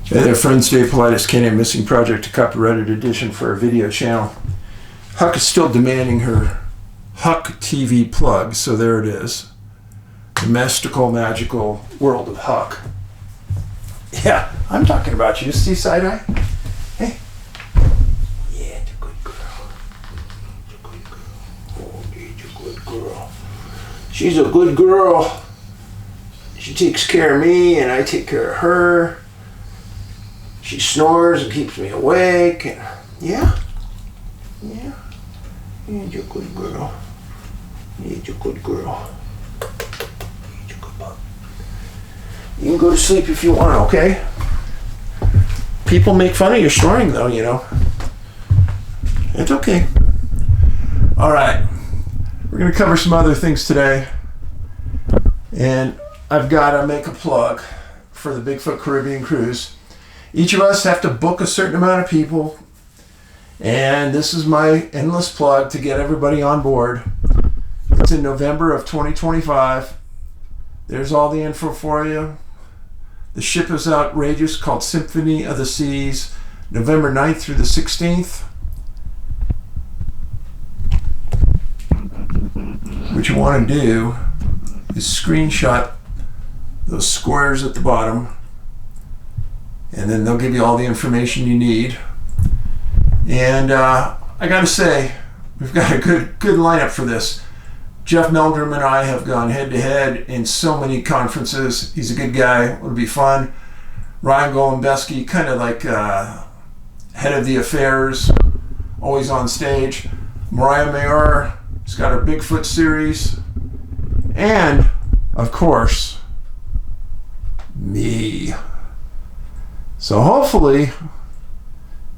Hey there, friends. Dave Paulides, CanAm Missing Project, a copyrighted edition for our video channel. Huck is still demanding her Huck TV plug, so there it is. The mystical, magical world of Huck. Yeah, I'm talking about you. See side-eye? Hey. Yeah, it's a good girl. It's a good girl. Oh, she's a good girl. She's a good girl. She takes care of me, and I take care of her. She snores and keeps me awake, and yeah, you're a good girl. You're a good girl. You're a good bug. You can go to sleep if you want, okay? People make fun of your snoring, though, you know. It's okay. All right, we're gonna cover some other things today, and I've got to make a plug for the Bigfoot Caribbean cruise. Each of us have to book a certain amount of people, and this is my endless plug to get everybody on board. It's in November of 2025. There's all the info for you. The ship is outrageous, called Symphony of the Seas, November 9th through the 16th. What you want to do is screenshot those squares at the bottom, and then they'll give you all the information you need. And I gotta say, we've got a good lineup for this. Jeff Meldrum and I have gone head to head in so many conferences. He's a good guy. It'll be fun. Ryan Golembeski, kind of like head of the affairs, always on stage. Mariah Mayer has got her Bigfoot series, and of course, me. So hopefully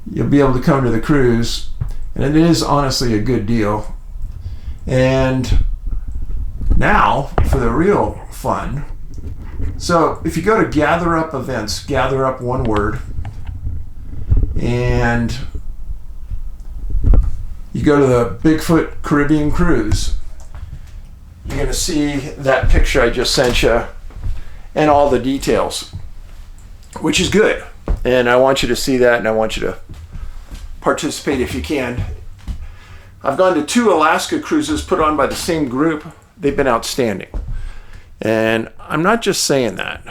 you'll be able to come to the cruise, and it is honestly a good deal. And now for the real fun. So if you go to Gather Up Events, gather up one word, and you go to the Bigfoot Caribbean cruise, you're going to see that picture I just sent you and all the details, which is good. And I want you to see that, and I want you to participate if you can. I've gone to 2 Alaska cruises put on by the same group. They've been outstanding. And I'm not just saying that.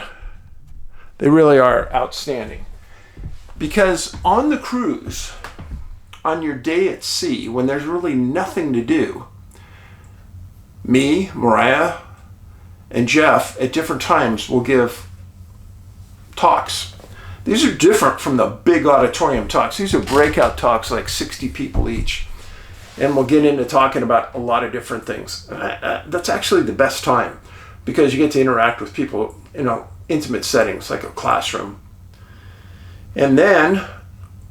They really are outstanding. Because on the cruise, on your day at sea, when there's really nothing to do, me, Mariah, and Jeff at different times will give talks. These are different from the big auditorium talks. These are breakout talks, like 60 people each. And we'll get into talking about a lot of different things. That's actually the best time, because you get to interact with people in intimate settings, like a classroom. And then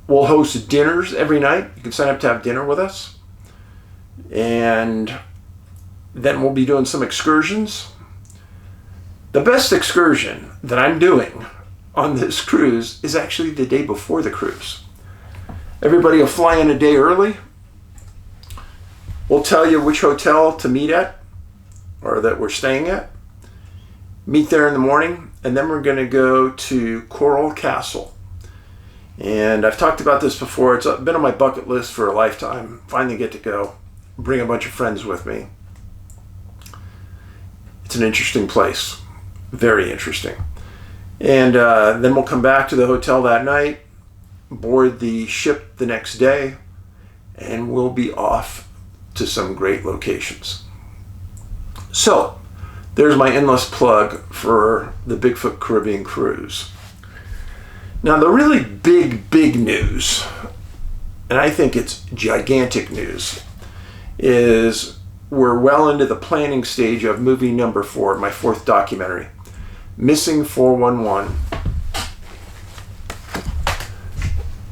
we'll host dinners every night. You can sign up to have dinner with us. And then we'll be doing some excursions. The best excursion that I'm doing on this cruise is actually the day before the cruise. Everybody will fly in a day early. We'll tell you which hotel to meet at, or that we're staying at. Meet there in the morning, and then we're going to go to Coral Castle. And I've talked about this before. It's been on my bucket list for a lifetime. Finally get to go. Bring a bunch of friends with me. It's an interesting place. Very interesting. And then we'll come back to the hotel that night, board the ship the next day, and we'll be off to some great locations. So there's my endless plug for the Bigfoot Caribbean cruise. Now the really big news, and I think it's gigantic news, is we're well into the planning stage of movie number 4, my 4th documentary, Missing 411,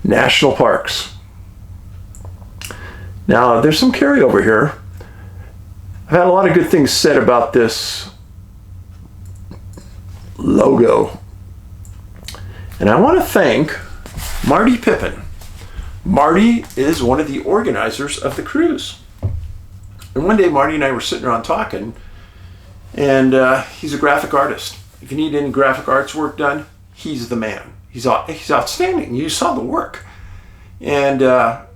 National Parks. Now, there's some carryover here. I've had a lot of good things said about this logo. And I want to thank Marty Pippin. Marty is one of the organizers of the cruise. And one day Marty and I were sitting around talking, and he's a graphic artist. If you need any graphic arts work done, he's the man. he's outstanding. You saw the work. And not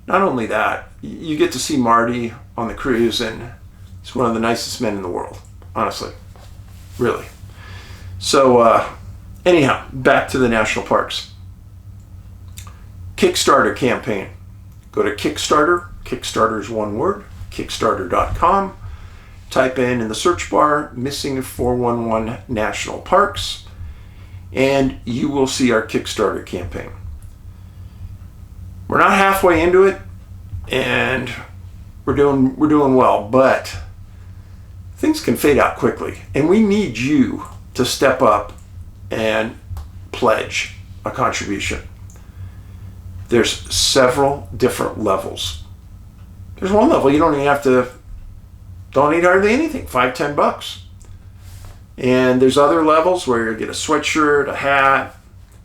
only that, you get to see Marty on the cruise, and he's one of the nicest men in the world, honestly, really. So anyhow, back to the national parks. Kickstarter campaign. Go to Kickstarter. Kickstarter is one word. Kickstarter.com. Type in the search bar Missing 411 National Parks, and you will see our Kickstarter campaign. We're not halfway into it, and we're doing well, but things can fade out quickly, and we need you to step up and pledge a contribution. There's several different levels. There's one level you don't even have to donate hardly anything, $5-10. And there's other levels where you get a sweatshirt, a hat,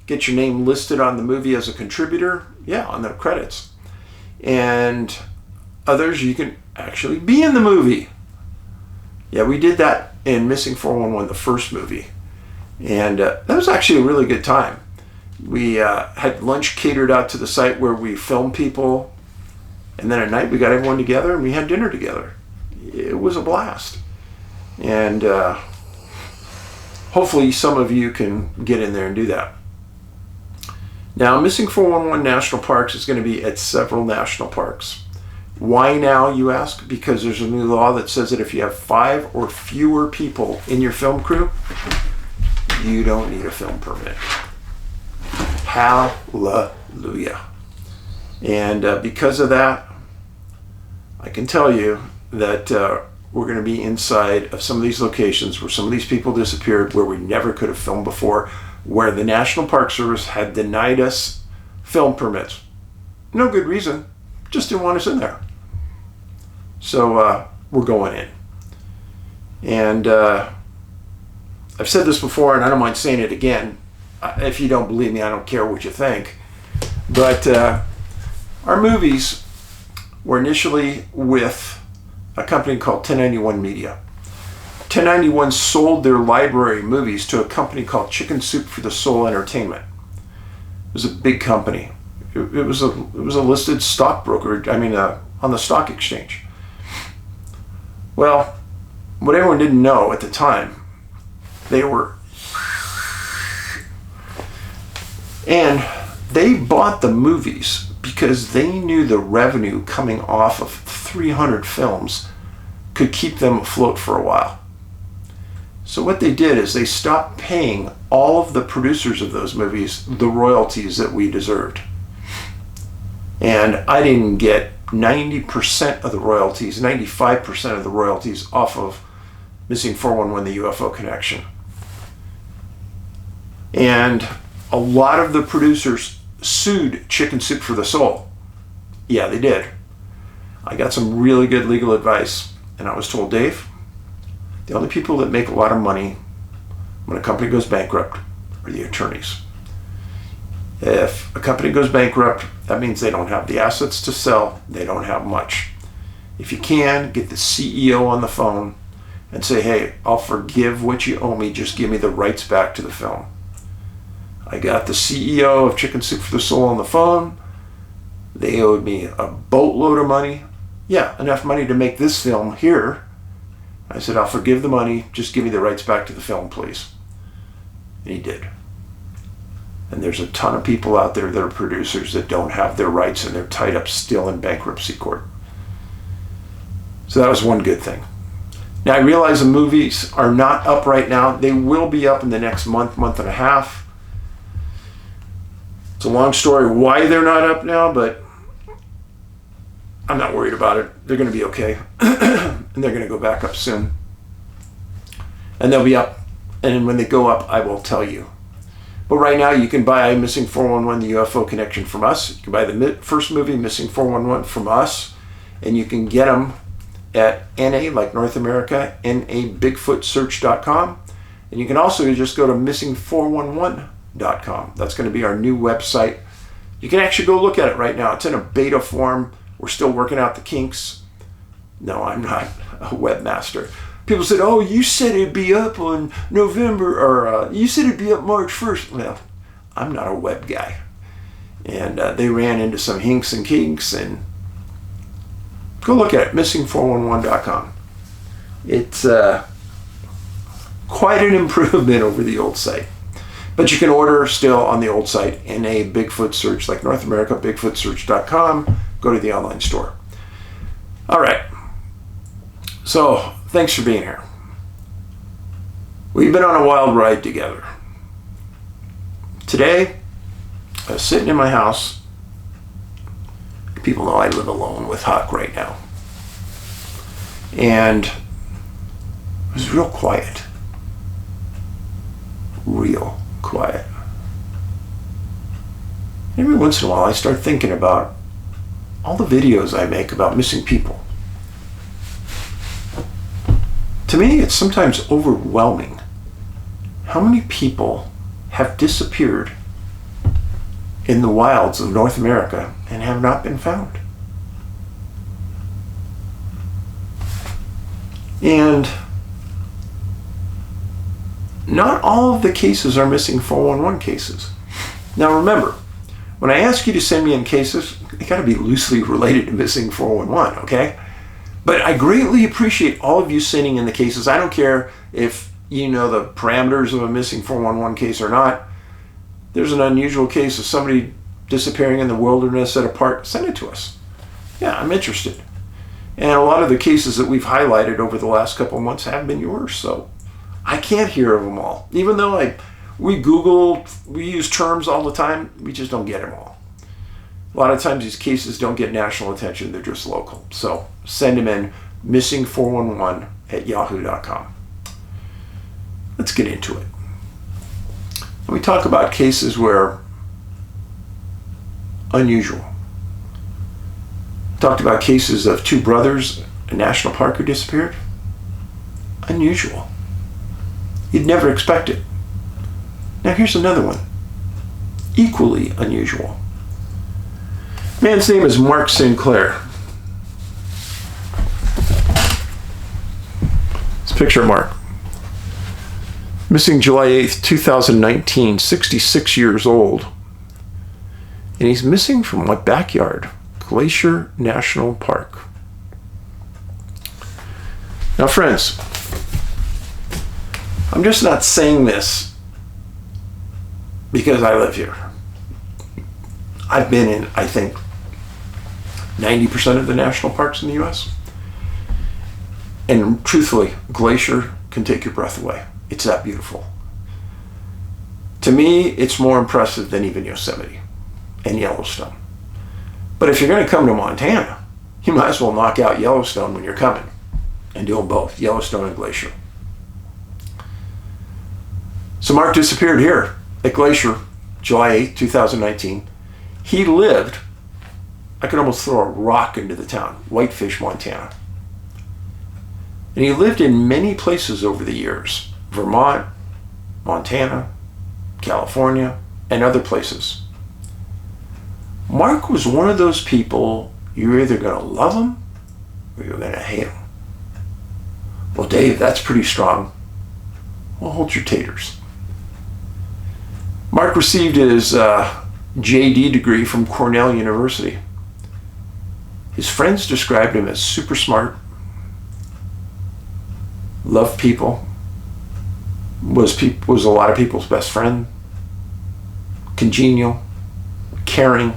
get your name listed on the movie as a contributor, on the credits. And others, you can actually be in the movie. Yeah, we did that in Missing 411, the first movie. And that was actually a really good time. We had lunch catered out to the site where we filmed people. And then at night we got everyone together and we had dinner together. It was a blast. And hopefully some of you can get in there and do that. Now, Missing 411 National Parks is going to be at several national parks. Why now, you ask? Because there's a new law that says that if you have 5 or fewer people in your film crew, you don't need a film permit. Hallelujah. And because of that, I can tell you that we're going to be inside of some of these locations where some of these people disappeared, where we never could have filmed before, where the National Park Service had denied us film permits. No good reason, just didn't want us in there. So we're going in. And I've said this before, and I don't mind saying it again. If you don't believe me, I don't care what you think. But our movies were initially with a company called 1091 Media. 1091 sold their library movies to a company called Chicken Soup for the Soul Entertainment. It was a big company. It was a listed stockbroker, on the stock exchange. Well, what everyone didn't know at the time, they bought the movies because they knew the revenue coming off of 300 films could keep them afloat for a while. So what they did is they stopped paying all of the producers of those movies the royalties that we deserved. And I didn't get 90% of the royalties, 95% of the royalties off of Missing 411, the UFO Connection. And a lot of the producers sued Chicken Soup for the Soul. Yeah, they did. I got some really good legal advice, and I was told, Dave, the only people that make a lot of money when a company goes bankrupt are the attorneys. If a company goes bankrupt, that means they don't have the assets to sell. They don't have much. If you can, get the CEO on the phone and say, hey, I'll forgive what you owe me. Just give me the rights back to the film. I got the CEO of Chicken Soup for the Soul on the phone. They owed me a boatload of money. Yeah, enough money to make this film here. I said, I'll forgive the money. Just give me the rights back to the film, please. And he did. And there's a ton of people out there that are producers that don't have their rights, and they're tied up still in bankruptcy court. So that was one good thing. Now, I realize the movies are not up right now. They will be up in the next month and a half. It's a long story why they're not up now, but I'm not worried about it. They're going to be okay. And they're going to go back up soon. And they'll be up. And when they go up, I will tell you. But right now, you can buy Missing 411, the UFO Connection from us. You can buy the first movie, Missing 411, from us. And you can get them at NA, like North America, NABigfootsearch.com. And you can also just go to missing411.com. That's going to be our new website. You can actually go look at it right now. It's in a beta form. We're still working out the kinks. No, I'm not a webmaster. People said, oh, you said it'd be up on November, or you said it'd be up March 1st. Well, I'm not a web guy. And they ran into some hinks and kinks, and go look at it, missing411.com. It's quite an improvement over the old site. But you can order still on the old site in a Bigfoot search, like North America, bigfootsearch.com. Go to the online store. All right. So, thanks for being here. We've been on a wild ride together. Today, I was sitting in my house. People know I live alone with Huck right now. And it was real quiet. Real quiet. Every once in a while I start thinking about all the videos I make about missing people. To me, it's sometimes overwhelming how many people have disappeared in the wilds of North America and have not been found. And not all of the cases are missing 411 cases. Now remember, when I ask you to send me in cases, they gotta be loosely related to missing 411, okay? But I greatly appreciate all of you sending in the cases. I don't care if you know the parameters of a missing 411 case or not. There's an unusual case of somebody disappearing in the wilderness at a park, send it to us. Yeah, I'm interested. And a lot of the cases that we've highlighted over the last couple of months have been yours, so I can't hear of them all. Even though we Google, we use terms all the time, we just don't get them all. A lot of times these cases don't get national attention, they're just local. So send them in, missing411@yahoo.com. Let's get into it. We talk about cases where unusual. Talked about cases of two brothers in a national park who disappeared. Unusual. You'd never expect it. Now here's another one. Equally unusual. Man's name is Mark Sinclair. Let's picture Mark. Missing July 8th, 2019, 66 years old. And he's missing from my backyard, Glacier National Park. Now friends, I'm just not saying this because I live here. I've been in, I think, 90% of the national parks in the US. And truthfully, Glacier can take your breath away. It's that beautiful. To me, it's more impressive than even Yosemite and Yellowstone. But if you're going to come to Montana, you might as well knock out Yellowstone when you're coming and do them both, Yellowstone and Glacier. So Mark disappeared here at Glacier, July 8th, 2019. He lived, I could almost throw a rock into the town, Whitefish, Montana. And he lived in many places over the years, Vermont, Montana, California, and other places. Mark was one of those people, you're either going to love him or you're going to hate him. Well, Dave, that's pretty strong. Well, hold your taters. Mark received his JD degree from Cornell University. His friends described him as super smart, loved people, was a lot of people's best friend, congenial, caring.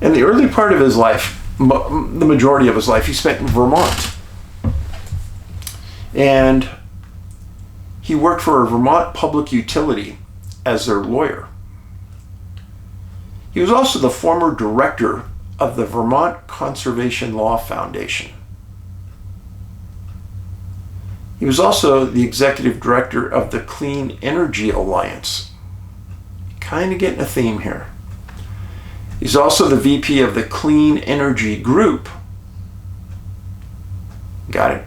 And the early part of his life, the majority of his life, he spent in Vermont. And he worked for a Vermont public utility as their lawyer. He was also the former director of the Vermont Conservation Law Foundation. He was also the executive director of the Clean Energy Alliance. Kind of getting a theme here. He's also the VP of the Clean Energy Group. Got it.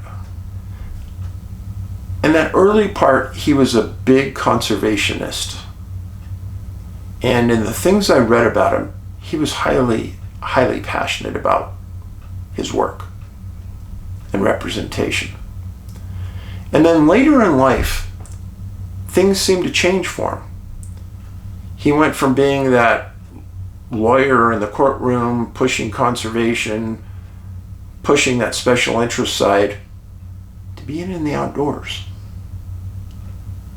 In that early part, he was a big conservationist. And in the things I read about him, he was highly, highly passionate about his work and representation. And then later in life, things seemed to change for him. He went from being that lawyer in the courtroom, pushing conservation, pushing that special interest side, to being in the outdoors,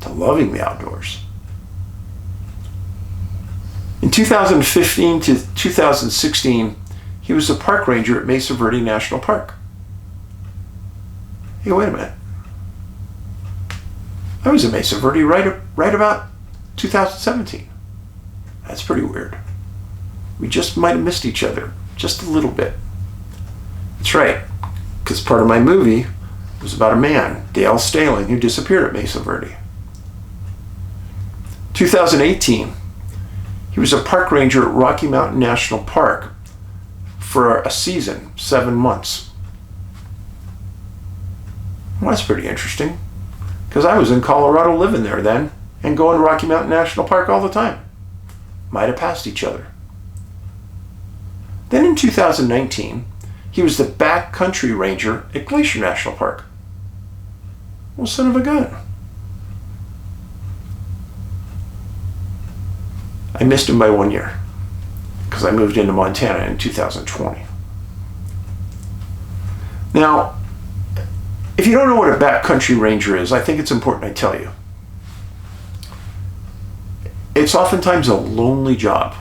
to loving the outdoors. In 2015 to 2016, he was a park ranger at Mesa Verde National Park. Hey, wait a minute. I was at Mesa Verde right about 2017. That's pretty weird. We just might have missed each other just a little bit. That's right, because part of my movie was about a man, Dale Staling, who disappeared at Mesa Verde. 2018, he was a park ranger at Rocky Mountain National Park for a season, 7 months. Well, that's pretty interesting, because I was in Colorado living there then and going to Rocky Mountain National Park all the time. Might have passed each other. Then in 2019, he was the backcountry ranger at Glacier National Park. Well, son of a gun. I missed him by 1 year because I moved into Montana in 2020. Now, if you don't know what a backcountry ranger is, I think it's important I tell you. It's oftentimes a lonely job.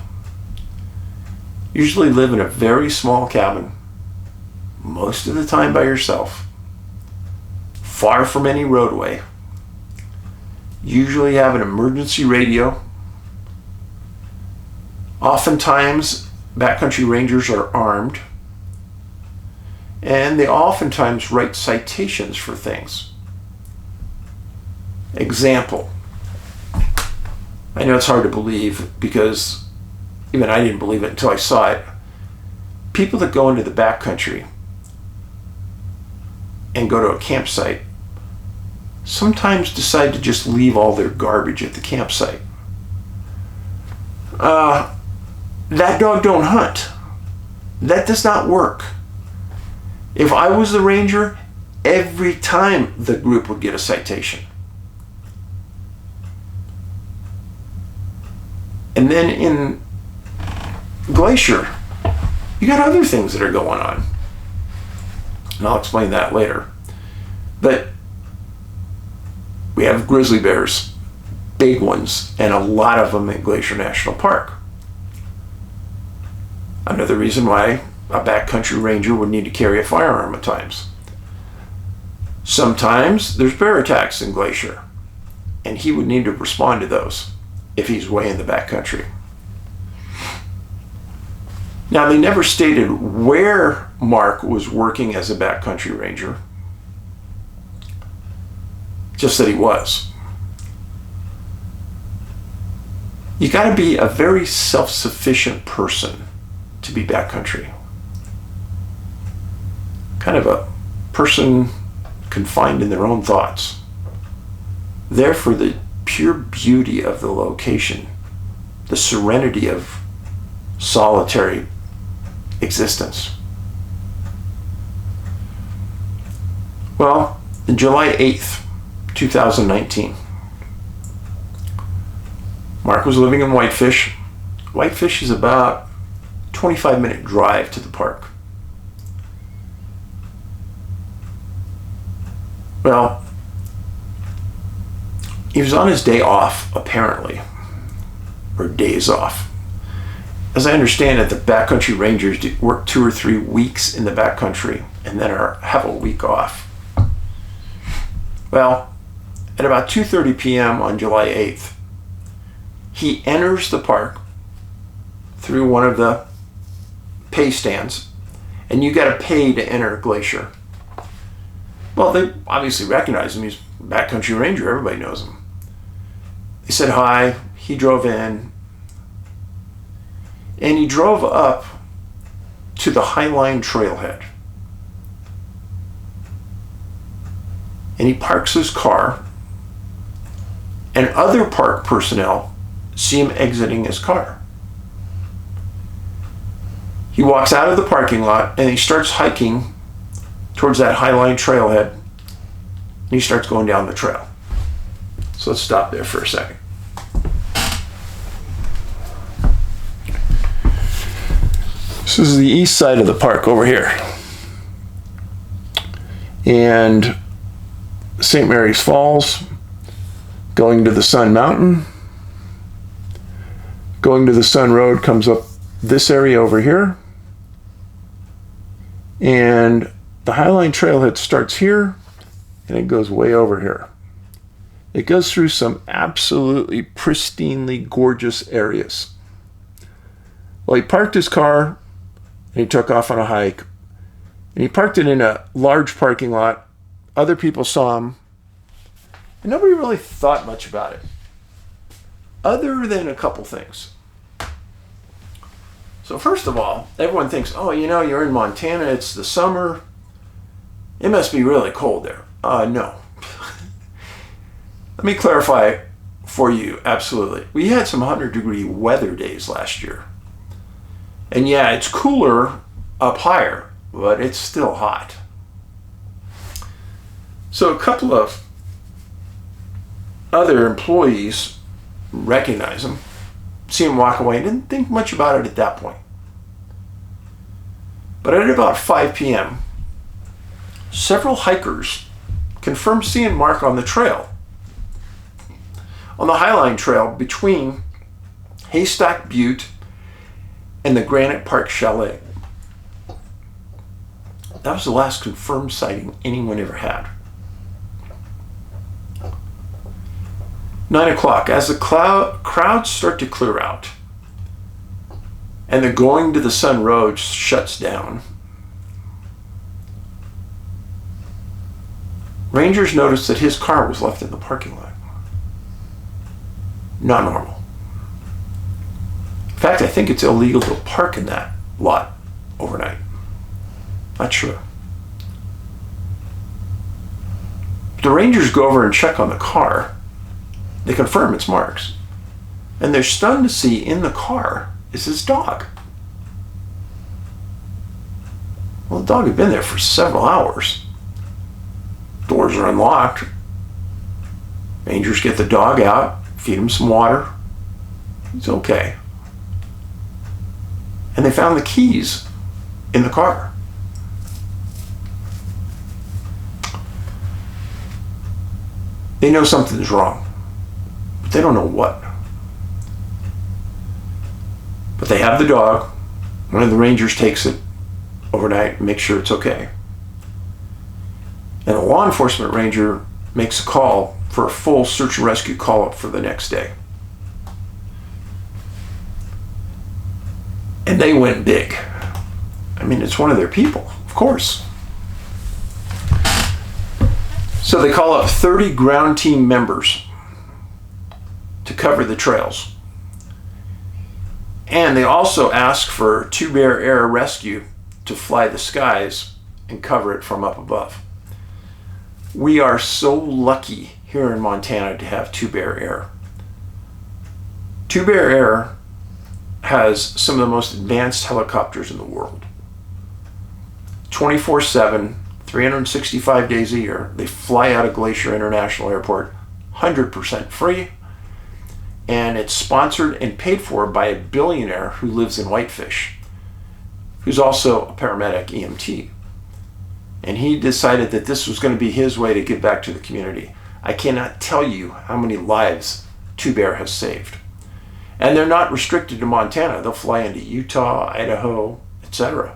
Usually live in a very small cabin, most of the time by yourself, far from any roadway. Usually have an emergency radio. Oftentimes, backcountry rangers are armed, and they oftentimes write citations for things. Example. I know it's hard to believe because even I didn't believe it until I saw it. People that go into the backcountry and go to a campsite sometimes decide to just leave all their garbage at the campsite. That dog don't hunt. That does not work. If I was the ranger, every time the group would get a citation. And then in Glacier, you got other things that are going on. And I'll explain that later. But we have grizzly bears, big ones, and a lot of them in Glacier National Park. Another reason why a backcountry ranger would need to carry a firearm at times. Sometimes there's bear attacks in Glacier, and he would need to respond to those if he's way in the backcountry. Now, they never stated where Mark was working as a backcountry ranger, just that he was. You got to be a very self-sufficient person to be backcountry. Kind of a person confined in their own thoughts. There for the pure beauty of the location, the serenity of solitary existence. Well, on July 8th, 2019, Mark was living in Whitefish. Whitefish is about a 25-minute drive to the park. Well, he was on his day off, apparently, or days off. As I understand it, the backcountry rangers work 2 or 3 weeks in the backcountry and then have a week off. Well, at about 2:30 p.m. on July 8th, he enters the park through one of the pay stands, and you got to pay to enter Glacier. Well, they obviously recognize him. He's a backcountry ranger. Everybody knows him. They said hi. He drove in. And he drove up to the Highline Trailhead. And he parks his car. And other park personnel see him exiting his car. He walks out of the parking lot and he starts hiking towards that Highline Trailhead, and he starts going down the trail. So let's stop there for a second. This is the east side of the park over here. And St. Mary's Falls, going to the Sun Mountain. Going to the Sun Road comes up this area over here. And the Highline Trailhead starts here and it goes way over here. It goes through some absolutely pristinely gorgeous areas. Well, he parked his car and he took off on a hike. And he parked it in a large parking lot. Other people saw him. And nobody really thought much about it, other than a couple things. So first of all, everyone thinks, oh, you know, you're in Montana, it's the summer. It must be really cold there. No. Let me clarify for you, absolutely. We had some 100-degree weather days last year. And yeah, it's cooler up higher, but it's still hot. So a couple of other employees recognize him, see him walk away, and didn't think much about it at that point. But at about 5 p.m., several hikers confirmed seeing Mark on the trail, on the Highline Trail between Haystack Butte and the Granite Park Chalet. That was the last confirmed sighting anyone ever had. 9 o'clock, as the crowds start to clear out and the Going to the Sun Road shuts down, rangers noticed that his car was left in the parking lot. Not normal. In fact, I think it's illegal to park in that lot overnight. Not sure. The rangers go over and check on the car. They confirm it's Mark's. And they're stunned to see in the car is his dog. Well, the dog had been there for several hours. Doors are unlocked. Rangers get the dog out, feed him some water. He's okay. And they found the keys in the car. They know something's wrong, but they don't know what. But they have the dog. One of the rangers takes it overnight and makes sure it's okay. And a law enforcement ranger makes a call for a full search and rescue call-up for the next day. And they went big. I mean, it's one of their people, of course. So they call up 30 ground team members to cover the trails. And they also ask for 2 Bear Air Rescue to fly the skies and cover it from up above. We are so lucky here in Montana to have 2 Bear Air. 2 Bear Air has some of the most advanced helicopters in the world. 24/7, 365 days a year, they fly out of Glacier International Airport 100% free, and it's sponsored and paid for by a billionaire who lives in Whitefish, who's also a paramedic EMT. And he decided that this was going to be his way to give back to the community. I cannot tell you how many lives 2 Bear has saved. And they're not restricted to Montana. They'll fly into Utah, Idaho, etc.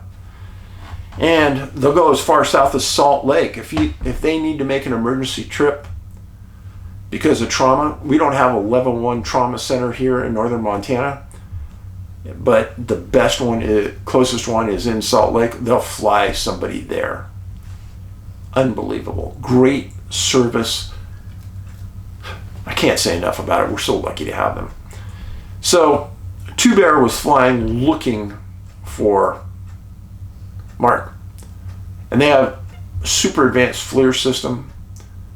And they'll go as far south as Salt Lake. If they need to make an emergency trip because of trauma, we don't have a level 1 trauma center here in northern Montana, but the best one, closest one is in Salt Lake. They'll fly somebody there. Unbelievable. Great service. I can't say enough about it. We're so lucky to have them. So 2 Bear was flying looking for Mark. And they have a super advanced FLIR system.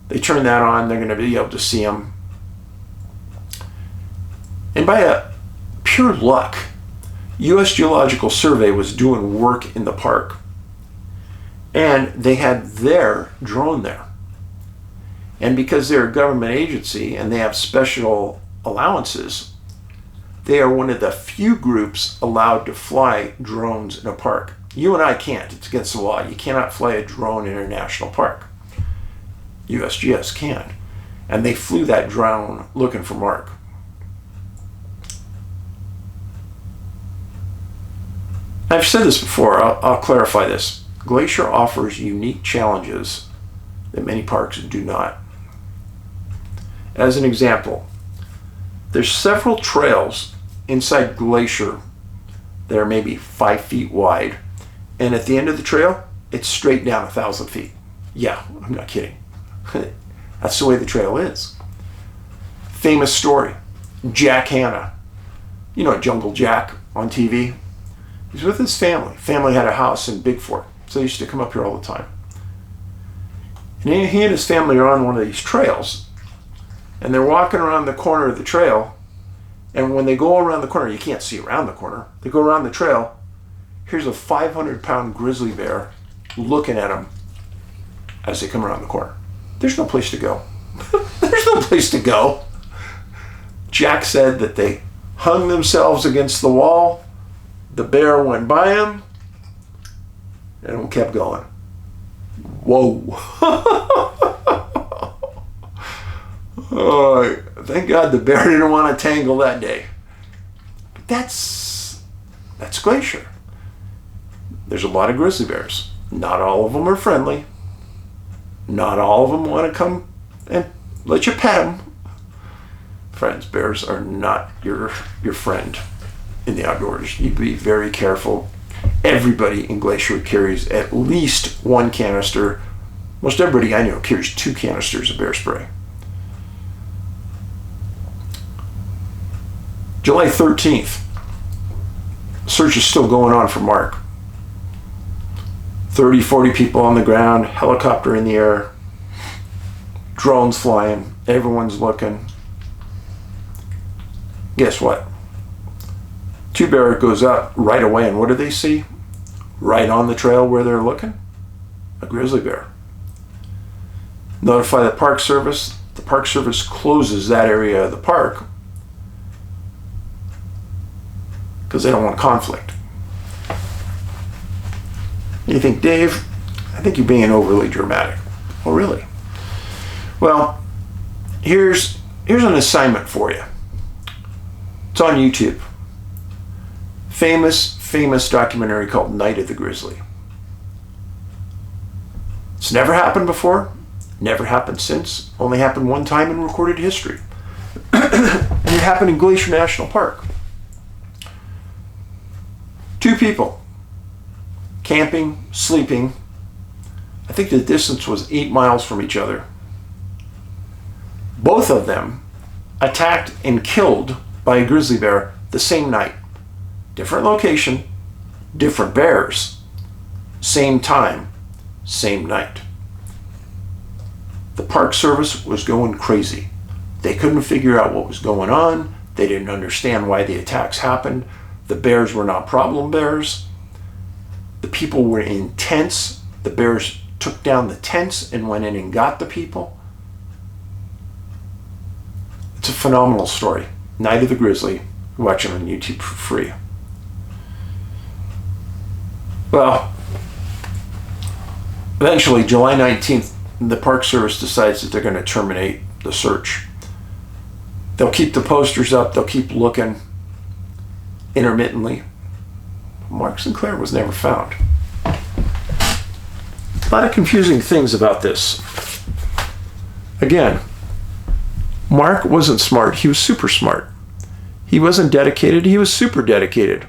They turn that on, they're going to be able to see him. And by a pure luck, U.S. Geological Survey was doing work in the park. And they had their drone there. And because they're a government agency and they have special allowances, they are one of the few groups allowed to fly drones in a park. You and I can't. It's against the law. You cannot fly a drone in a national park. USGS can. And they flew that drone looking for Mark. I've said this before. I'll clarify this. Glacier offers unique challenges that many parks do not. As an example, there's several trails inside Glacier that are maybe 5 feet wide, and at the end of the trail, it's straight down 1,000 feet. Yeah, I'm not kidding. That's the way the trail is. Famous story, Jack Hanna. You know Jungle Jack on TV? He's with his family. Family had a house in Bigfoot, so he used to come up here all the time. And he and his family are on one of these trails, and they're walking around the corner of the trail, and when they go around the corner, you can't see around the corner, they go around the trail, here's a 500-pound grizzly bear looking at them as they come around the corner. There's no place to go. There's no place to go. Jack said that they hung themselves against the wall, the bear went by him, and kept going. Whoa. Oh, thank God the bear didn't want to tangle that day. But that's Glacier. There's a lot of grizzly bears. Not all of them are friendly. Not all of them want to come and let you pet them. Friends, bears are not your friend in the outdoors. You be very careful. Everybody in Glacier carries at least one canister. Most everybody I know carries 2 canisters of bear spray. July 13th. Search is still going on for Mark. 30, 40 people on the ground, helicopter in the air, drones flying, everyone's looking. Guess what? 2 bear goes up right away, and what do they see? Right on the trail where they're looking? A grizzly bear. Notify the Park Service. The Park Service closes that area of the park because they don't want conflict. You think, Dave, I think you're being overly dramatic. Oh, really? Well, here's an assignment for you. It's on YouTube. Famous documentary called Night of the Grizzly. It's never happened before, never happened since, only happened one time in recorded history. And it happened in Glacier National Park. 2 people, camping, sleeping. I think the distance was 8 miles from each other. Both of them attacked and killed by a grizzly bear the same night. Different location, different bears, same time, same night. The Park Service was going crazy. They couldn't figure out what was going on. They didn't understand why the attacks happened. The bears were not problem bears. The people were in tents. The bears took down the tents and went in and got the people. It's a phenomenal story. Night of the Grizzly. Watch it on YouTube for free. Well, eventually, July 19th, the Park Service decides that they're going to terminate the search. They'll keep the posters up. They'll keep looking intermittently. Mark Sinclair was never found. A lot of confusing things about this. Again, Mark wasn't smart. He was super smart. He wasn't dedicated. He was super dedicated.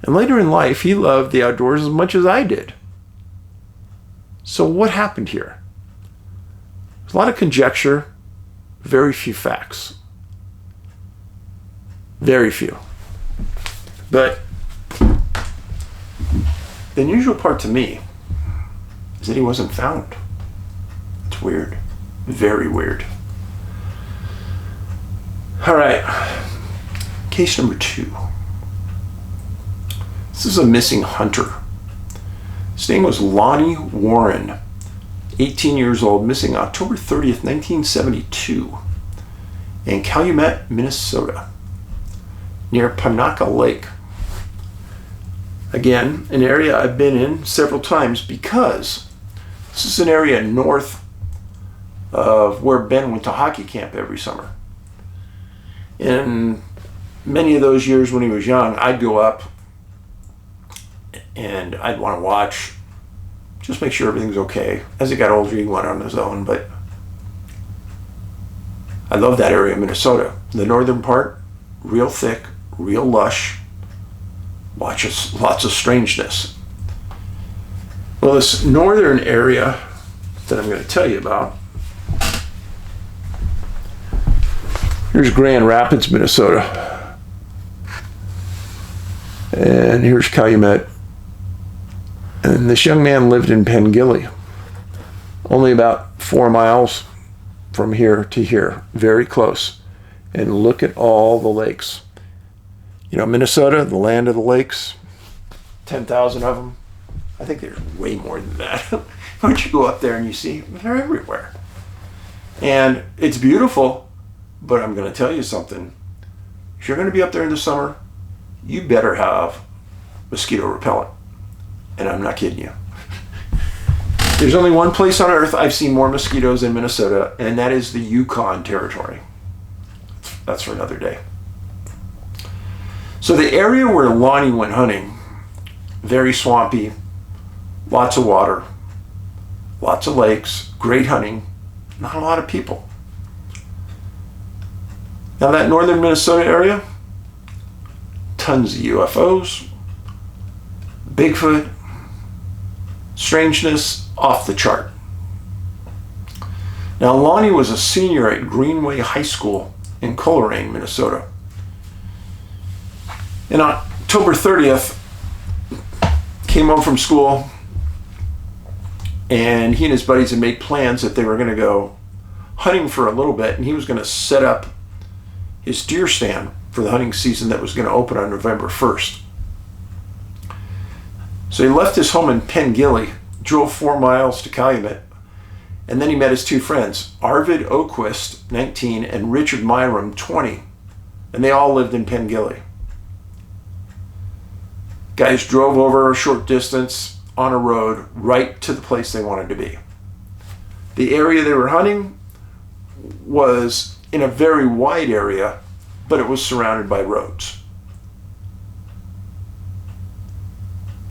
And later in life, he loved the outdoors as much as I did. So what happened here? There's a lot of conjecture, very few facts. Very few. But the unusual part to me is that he wasn't found. It's weird. Very weird. All right. Case number 2. This is a missing hunter. His name was Lonny Waren. 18 years old, missing October 30th, 1972, in Calumet, Minnesota, near Panaca Lake. Again, an area I've been in several times because this is an area north of where Ben went to hockey camp every summer. In many of those years when he was young, I'd go up and I'd want to watch, just make sure everything's okay. As he got older, he went on his own, but I love that area of Minnesota. The northern part, real thick, real lush, lots of strangeness. Well, this northern area that I'm going to tell you about, here's Grand Rapids, Minnesota, and here's Calumet. And this young man lived in Pengilly, only about 4 miles from here to here, very close. And look at all the lakes. You know, Minnesota, the land of the lakes, 10,000 of them. I think there's way more than that. Once you go up there and you see, they're everywhere. And it's beautiful, but I'm going to tell you something. If you're going to be up there in the summer, you better have mosquito repellent. And I'm not kidding you. There's only one place on earth I've seen more mosquitoes in Minnesota, and that is the Yukon Territory. That's for another day. So the area where Lonny went hunting, very swampy, lots of water, lots of lakes, great hunting, not a lot of people. Now that northern Minnesota area, tons of UFOs, Bigfoot, strangeness off the chart. Now Lonny was a senior at Greenway High School in Coleraine, Minnesota. And on October 30th, came home from school, and he and his buddies had made plans that they were going to go hunting for a little bit, and he was going to set up his deer stand for the hunting season that was going to open on November 1st. So he left his home in Pengilly, drove 4 miles to Calumet, and then he met his two friends, Arvid Oquist, 19, and Richard Myram, 20, and they all lived in Pengilly. Guys drove over a short distance on a road right to the place they wanted to be. The area they were hunting was in a very wide area, but it was surrounded by roads.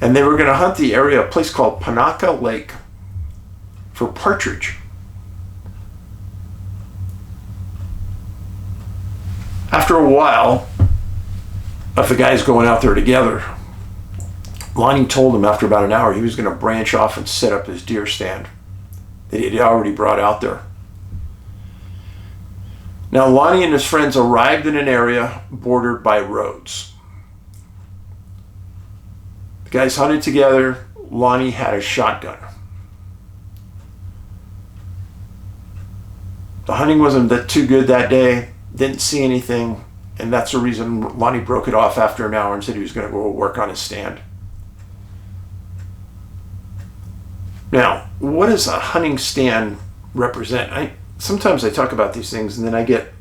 And they were going to hunt the area, a place called Panaca Lake, for partridge. After a while of the guys going out there together, Lonny told him after about an hour he was going to branch off and set up his deer stand that he had already brought out there. Now Lonny and his friends arrived in an area bordered by roads. The guys hunted together. Lonny had a shotgun. The hunting wasn't too good that day. Didn't see anything. And that's the reason Lonny broke it off after an hour and said he was going to go work on his stand. Now, what does a hunting stand represent? Sometimes I talk about these things and then I get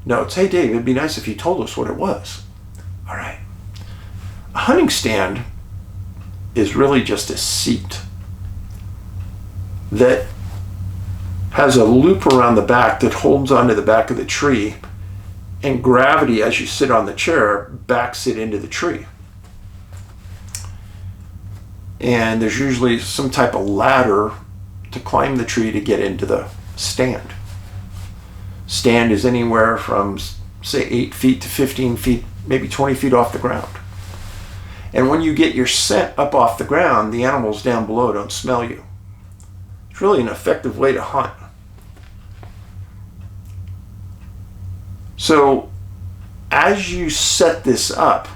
notes. Hey Dave, it'd be nice if you told us what it was. All right. A hunting stand is really just a seat that has a loop around the back that holds onto the back of the tree, and gravity, as you sit on the chair, backs it into the tree. And there's usually some type of ladder to climb the tree to get into the stand. Stand is anywhere from, say, 8 feet to 15 feet, maybe 20 feet off the ground. And when you get your scent up off the ground, the animals down below don't smell you. It's really an effective way to hunt. So as you set this up,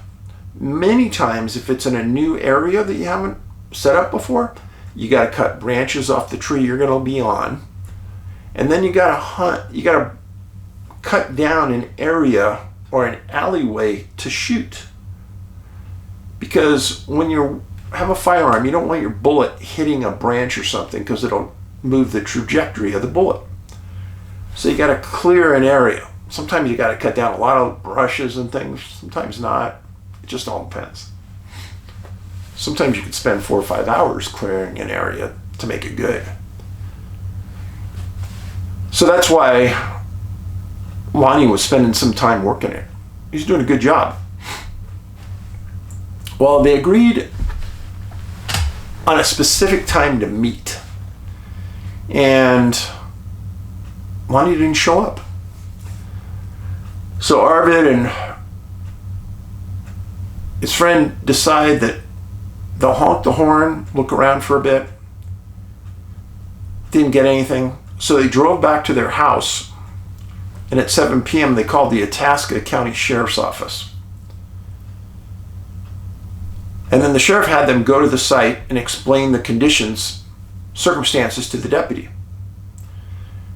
many times if it's in a new area that you haven't set up before, you got to cut branches off the tree you're going to be on. And then you got to hunt, you got to cut down an area or an alleyway to shoot. Because when you're have a firearm, you don't want your bullet hitting a branch or something because it'll move the trajectory of the bullet. So you got to clear an area. Sometimes you got to cut down a lot of brushes and things, sometimes not. It just all depends. Sometimes you could spend 4 or 5 hours clearing an area to make it good. So that's why Lonny was spending some time working it. He's doing a good job. Well, they agreed on a specific time to meet. And Lonny didn't show up. So Arvid and his friend decide that they'll honk the horn, look around for a bit. Didn't get anything. So they drove back to their house. And at 7 p.m. they called the Itasca County Sheriff's Office. And then the sheriff had them go to the site and explain the circumstances to the deputy.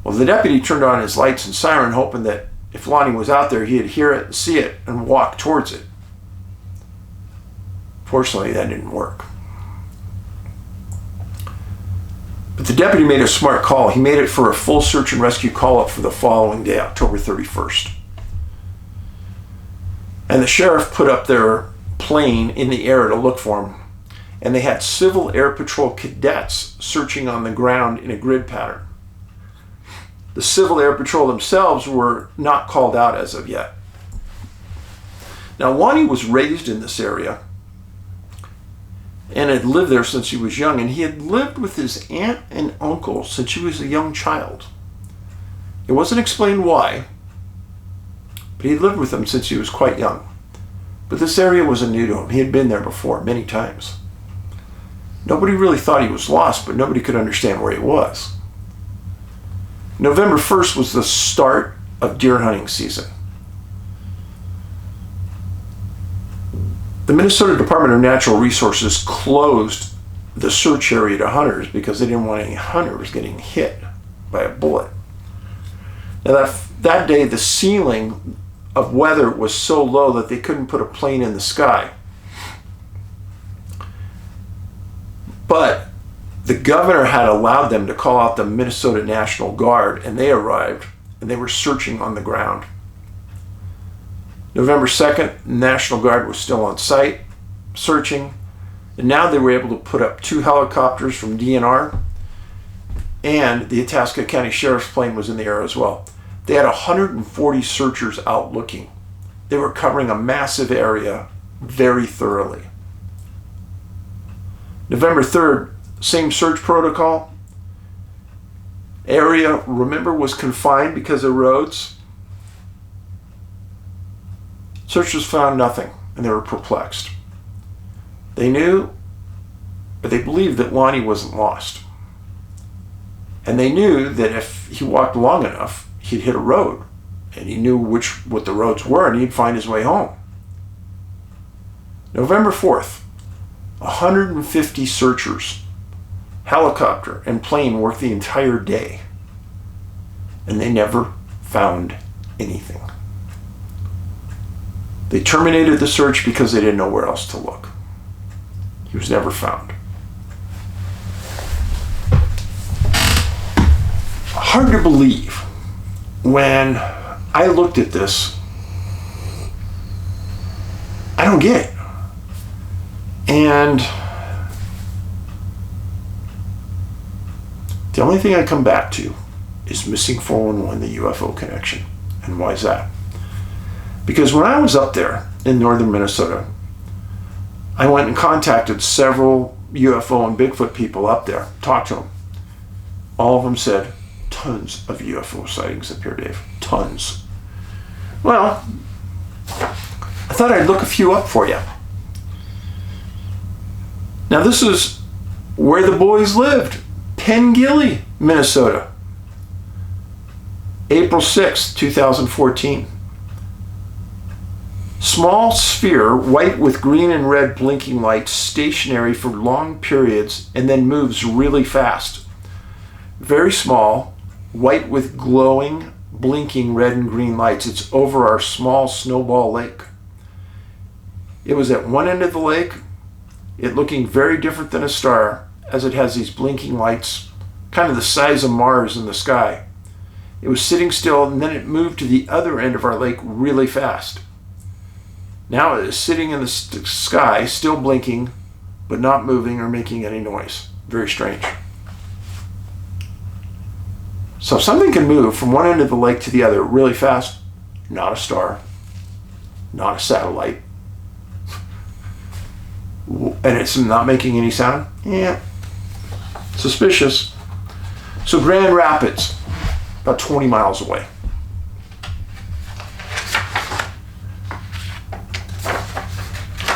Well, the deputy turned on his lights and siren, hoping that if Lonny was out there, he'd hear it, see it, and walk towards it. Fortunately, that didn't work. But the deputy made a smart call. He made it for a full search and rescue call-up for the following day, October 31st. And the sheriff put up their plane in the air to look for him. And they had Civil Air Patrol cadets searching on the ground in a grid pattern. The Civil Air Patrol themselves were not called out as of yet. Now, Lonny was raised in this area and had lived there since he was young, and he had lived with his aunt and uncle since he was a young child. It wasn't explained why, but he lived with them since he was quite young. But this area wasn't new to him. He had been there before many times. Nobody really thought he was lost, but nobody could understand where he was. November 1st was the start of deer hunting season. The Minnesota Department of Natural Resources closed the search area to hunters because they didn't want any hunters getting hit by a bullet. Now that day, the ceiling of weather was so low that they couldn't put a plane in the sky. But the governor had allowed them to call out the Minnesota National Guard, and they arrived, and they were searching on the ground. November 2nd, the National Guard was still on site, searching, and now they were able to put up 2 helicopters from DNR, and the Itasca County Sheriff's plane was in the air as well. They had 140 searchers out looking. They were covering a massive area very thoroughly. November 3rd, same search protocol. Area, remember, was confined because of roads. Searchers found nothing, and they were perplexed. They knew, but they believed that Lonny wasn't lost. And they knew that if he walked long enough, he'd hit a road, and he knew what the roads were, and he'd find his way home. November 4th, 150 searchers, helicopter and plane, worked the entire day, and they never found anything. They terminated the search because they didn't know where else to look. He was never found. Hard to believe. When I looked at this, I don't get it. And the only thing I come back to is missing 411, the UFO connection. And why is that? Because when I was up there in northern Minnesota, I went and contacted several UFO and Bigfoot people up there, talked to them. All of them said, tons of UFO sightings up here, Dave. Tons. Well, I thought I'd look a few up for you. Now, this is where the boys lived. Pengilly, Minnesota. April 6th, 2014. Small sphere, white with green and red blinking lights, stationary for long periods, and then moves really fast. Very small, white with glowing, blinking red and green lights. It's over our small snowball lake. It was at one end of the lake, it looking very different than a star, as it has these blinking lights, kind of the size of Mars in the sky. It was sitting still, and then it moved to the other end of our lake really fast. Now it is sitting in the sky, still blinking, but not moving or making any noise. Very strange. So if something can move from one end of the lake to the other really fast, not a star, not a satellite, and it's not making any sound, yeah, suspicious. So Grand Rapids, about 20 miles away.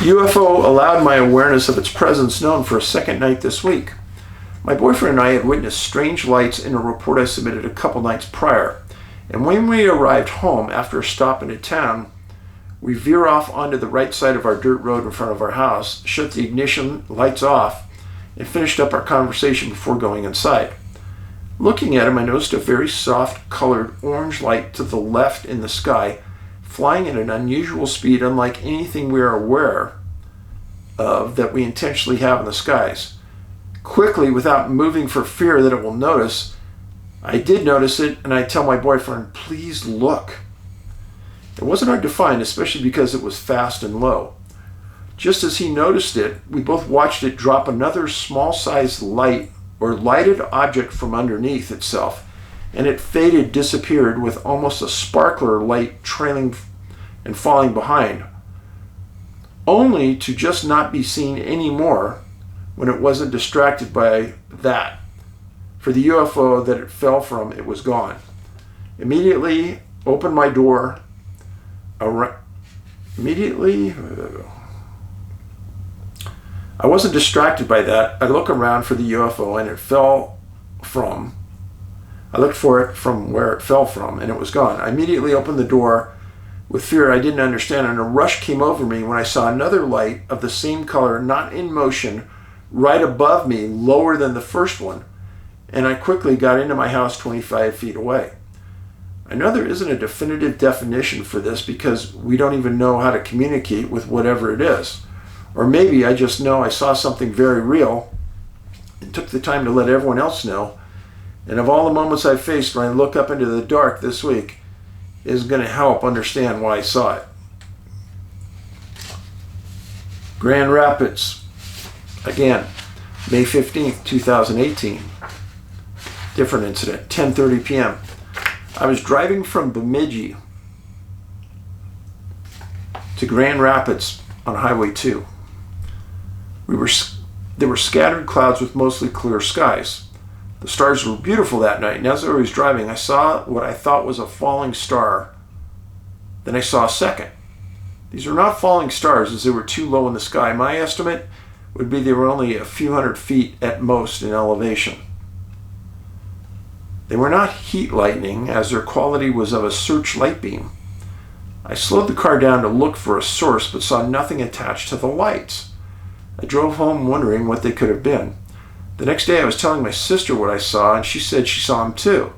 UFO allowed my awareness of its presence known for a second night this week. My boyfriend and I had witnessed strange lights in a report I submitted a couple nights prior, and when we arrived home after a stop into town, we veer off onto the right side of our dirt road in front of our house, shut the ignition lights off, and finished up our conversation before going inside. Looking at him, I noticed a very soft colored orange light to the left in the sky, flying at an unusual speed unlike anything we are aware of that we intentionally have in the skies. Quickly, without moving for fear that it will notice, I did notice it, and I tell my boyfriend, please look. It wasn't hard to find, especially because it was fast and low. Just as he noticed it, we both watched it drop another small-sized light or lighted object from underneath itself, and it faded, disappeared with almost a sparkler light trailing and falling behind, only to just not be seen anymore when it wasn't distracted by that. For the UFO that it fell from, it was gone. Immediately opened my door. Immediately, I wasn't distracted by that. I look around for the UFO and it fell from. I looked for it from where it fell from and it was gone. I immediately opened the door with fear I didn't understand, and a rush came over me when I saw another light of the same color, not in motion, right above me, lower than the first one, and I quickly got into my house 25 feet away. I know there isn't a definitive definition for this because we don't even know how to communicate with whatever it is. Or maybe I just know I saw something very real and took the time to let everyone else know. And of all the moments I've faced when I look up into the dark this week, is going to help understand why I saw it. Grand Rapids, again, May 15th, 2018. Different incident, 10:30 p.m. I was driving from Bemidji to Grand Rapids on Highway 2. There were scattered clouds with mostly clear skies. The stars were beautiful that night, and as I was driving, I saw what I thought was a falling star. Then I saw a second. These were not falling stars as they were too low in the sky. My estimate would be they were only a few hundred feet at most in elevation. They were not heat lightning, as their quality was of a searchlight beam. I slowed the car down to look for a source, but saw nothing attached to the lights. I drove home wondering what they could have been. The next day I was telling my sister what I saw, and she said she saw them too.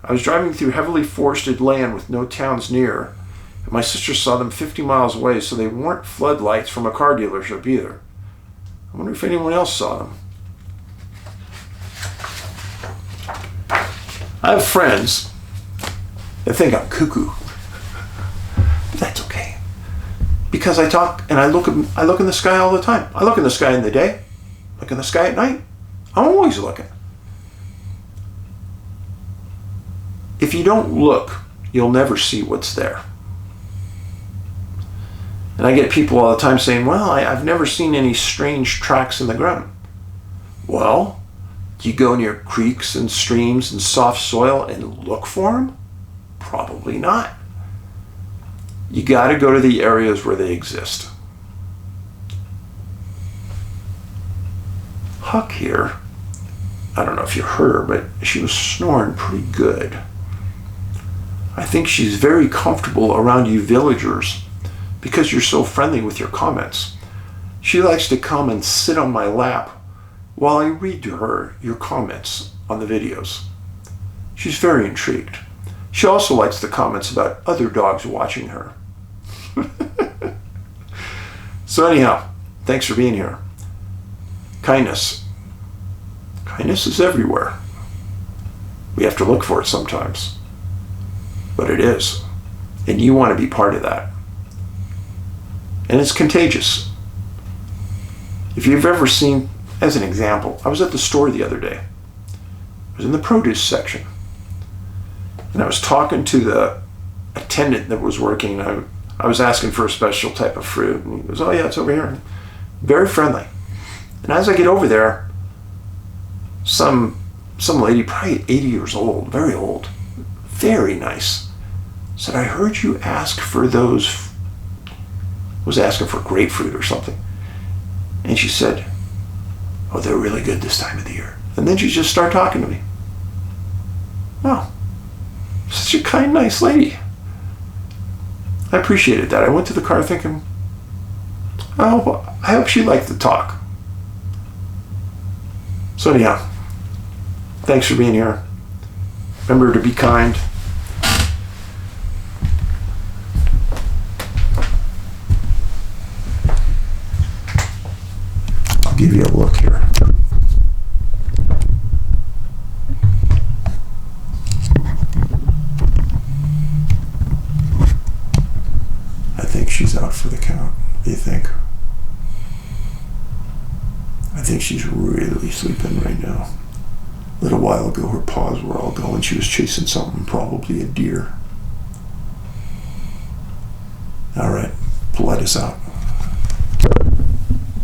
I was driving through heavily forested land with no towns near, and my sister saw them 50 miles away, so they weren't floodlights from a car dealership either. I wonder if anyone else saw them. I have friends that think I'm cuckoo, but that's okay, because I talk and I look in the sky all the time. I look in the sky in the day, look in the sky at night. I'm always looking. If you don't look, you'll never see what's there. And I get people all the time saying, well, I've never seen any strange tracks in the ground. Well, do you go near creeks and streams and soft soil and look for them? Probably not. You got to go to the areas where they exist. Huck here, I don't know if you heard her, but she was snoring pretty good. I think she's very comfortable around you villagers because you're so friendly with your comments. She likes to come and sit on my lap while I read to her your comments on the videos. She's very intrigued. She also likes the comments about other dogs watching her. So anyhow, thanks for being here. Kindness. Kindness is everywhere. We have to look for it sometimes. But it is. And you want to be part of that. And it's contagious. If you've ever seen, as an example, I was at the store the other day. I was in the produce section. And I was talking to the attendant that was working. I was asking for a special type of fruit. And he goes, oh yeah, it's over here. Very friendly. And as I get over there, some lady, probably 80 years old, very old, very nice, said, I heard you ask for those, was asking for grapefruit or something. And she said, oh, they're really good this time of the year. And then she just started talking to me. Wow, such a kind, nice lady. I appreciated that. I went to the car thinking, oh, I hope she liked the talk. So anyhow, thanks for being here. Remember to be kind. I'll give you a look here. I think she's out for the count. What do you think? I think she's really sleeping right now. A little while ago, her paws were all going. She was chasing something, probably a deer. All right, Paulides out.